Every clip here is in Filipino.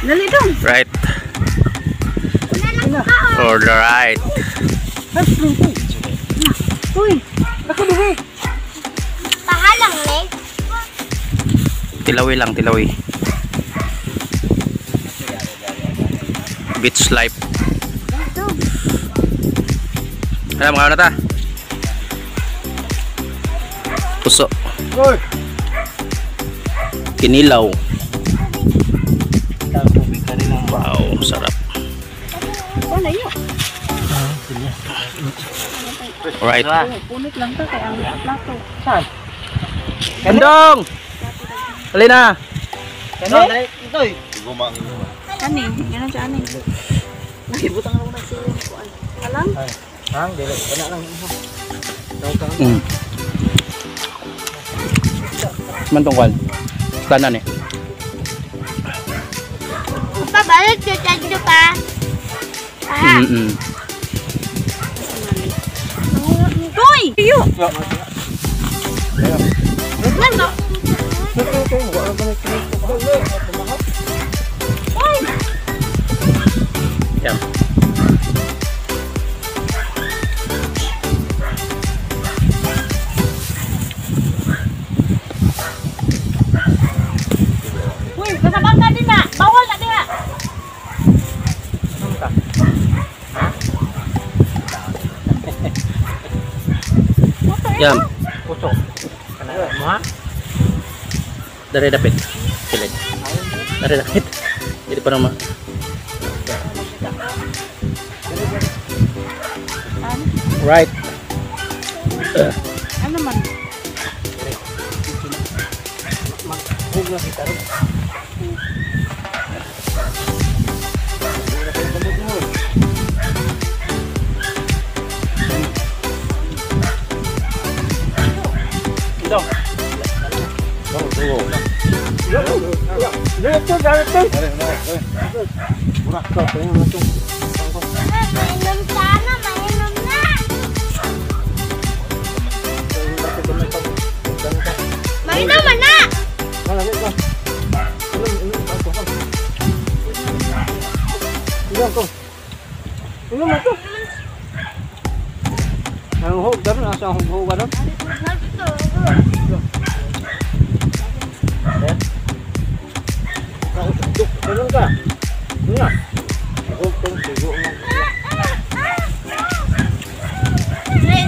Dali dong. Right. Or the right. Uy, ako dili. Pahalang le. Tilawi lang, tilawi. Beach life. Ano mga na ta? Puso. Kinilaw. Wow, sarap. Ano yun? Alright. Punit lang to kaya ang plato. Saan? Kandong! Hali na! Kandong, dali. Ito eh. Ani, yan siya ani. Nakibutang ako na siya. Alam? Hang, dili. Kana lang imo. Mantong kwan. Tanan eh. Pabalik ka dito pa. Ah. Uy! Iyo! Ano? Yan. Uy, kasabang ka din na! Bawal na din na! Yan. Puso. Kana mo ha? Dari dapit. Kilid. Dari dapit. Jadi pa naman. Right. Ano man? Hugla kita ro. Dong. Mainom sana, mainom na. Mainom man na.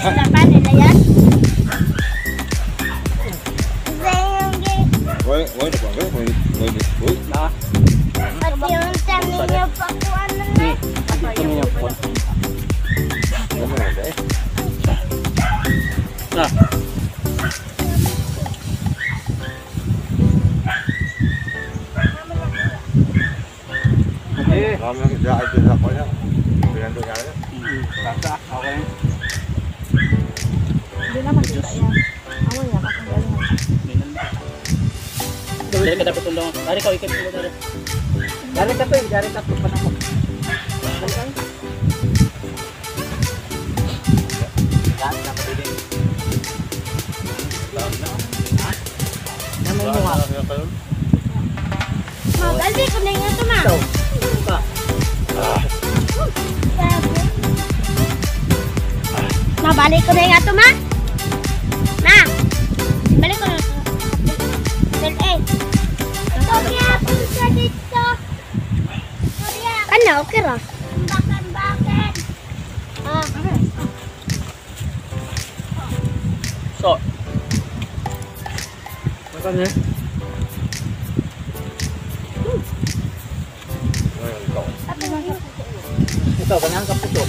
Sila pa nila yan. Pati yung tanin niya pa ko ano na. Nah. Hindi naman kita yan. Awal yan, akong galing. Dari ka dapat tulong. Dari ka ikip tulong dari. Dari ka to, dari ka to pa nako. Magali ko na nga ito ma. Mabalik ko na nga ito ma. Ma. Balik ko na ito. Sorya, punta dito. Ano, okay ra? Bakit? Ah. So. Makan ya. Ito, kanang kapuso.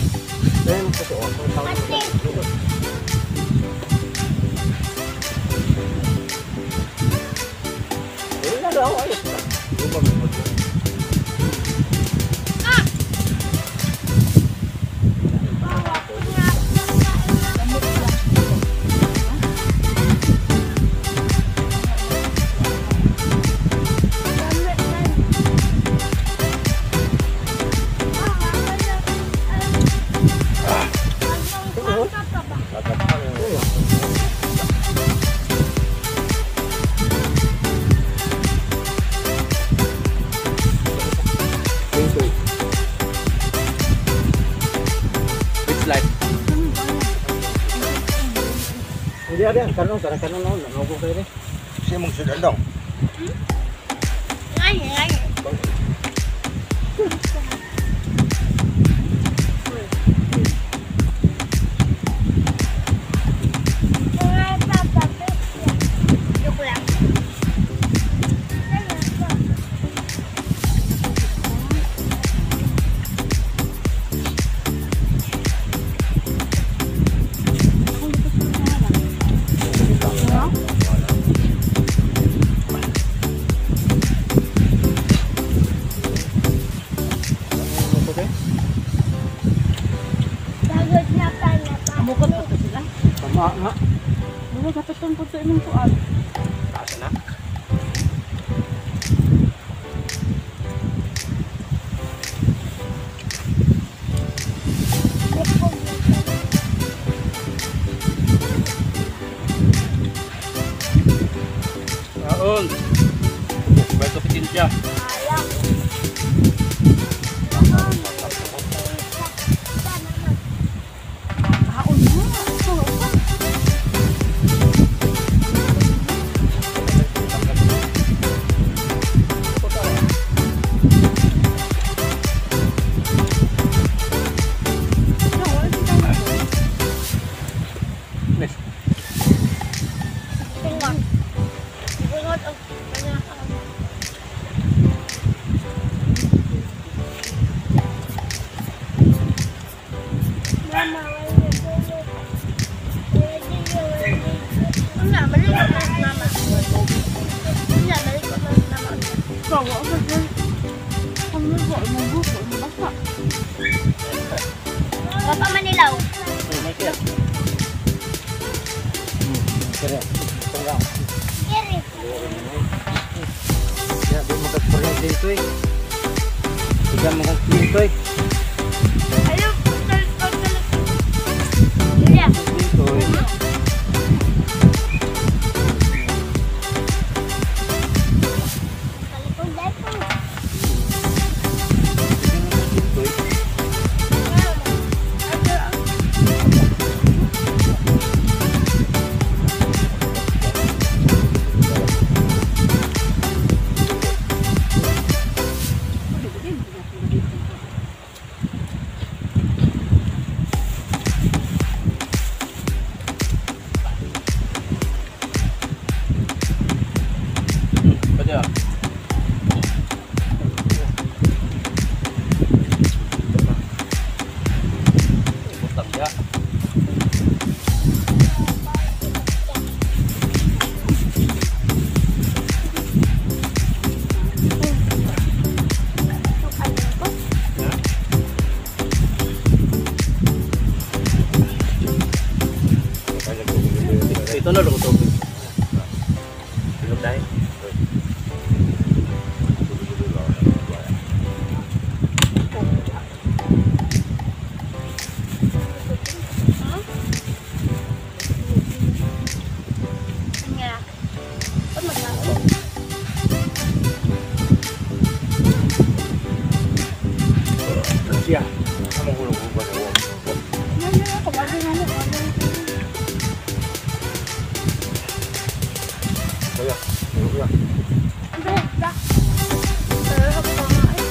Ayun, puso. Ate. Ayos ka. light. Hindi ada, kanong na, nagugong kayo rin. Siya mong sudan daw. Ngayon. Joke lang. Pagod na pa. Bukod po to sila. Tama nga. Bukod kapit po sa imong kuan. Taas na. Raul. Bago pitin siya. Ayaw. Haon mo. Tingnan. Bungot ang kanya. Mama, Una, balik ko na mama. Una, balik ko na mama. Kawa ka dyan. Ano ba? Imong buko. Imong basa. Papa Manilaw. Kaya, ito lang. Kiri. Ya, di magkakkuryente ito eh. Tiga magkakkuryente eh. Ayaw, Julia. Dito eh. Kalikong dahil po. Dito eh. Pwede ah. Butang siya. Ito na lang ito. Tulog tayo. Nga. Ba't magkakaroon? Siya. Ang hulog ba na Kaya, kaya. Ang behit ba? Pero ako pa nga eh.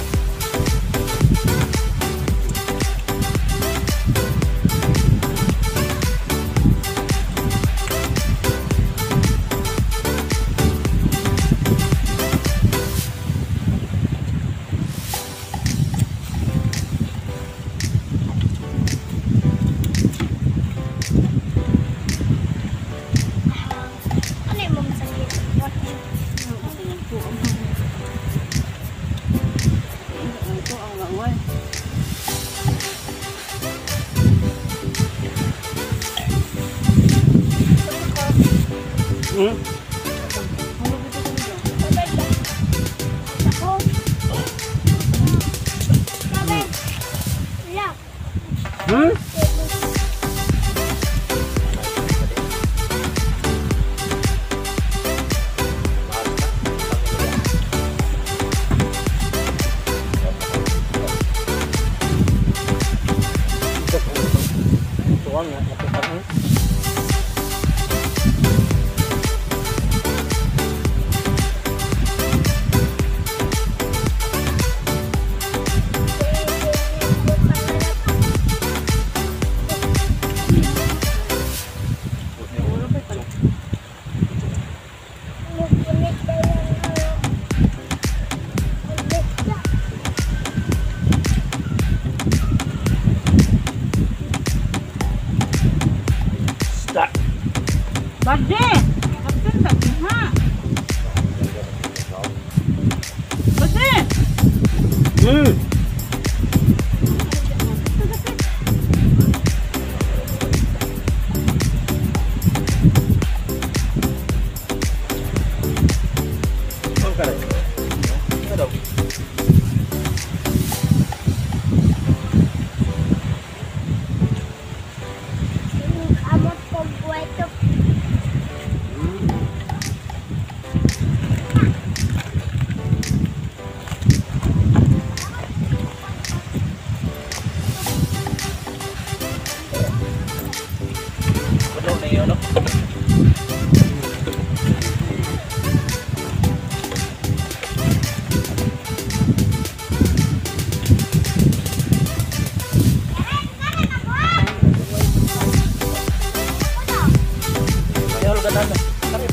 Ano yung mga masakit? What? Ito ang laway. Hmm? Babay ba? Ako? Babay. Yeah. Hmm?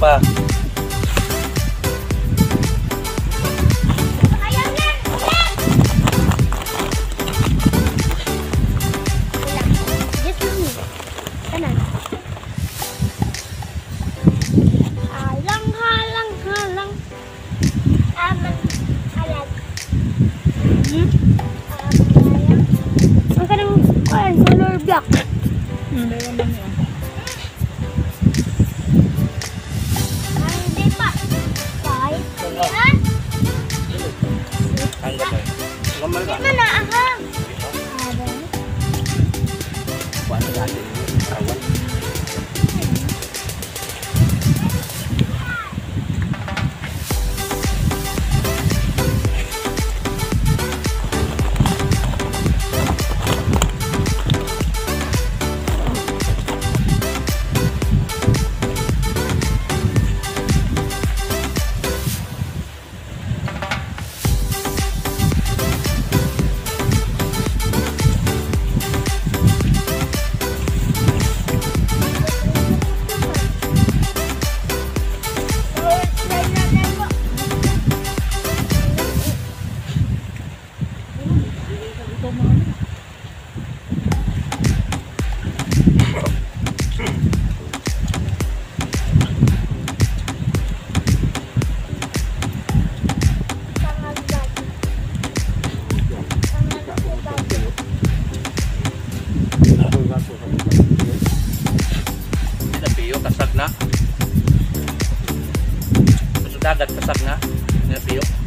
pa. Ayaw na! Just me. Kanan. Halang, halang, halang. Aman, halag. Ang kanang color block. Meron ba niya? Hindi pa. Kahit yan. Hanggang na. Gamay ka. Ano na aha? Paano natin? Awan. Napiyo, kasag na. Sa dagat, kasag na. Napiyo.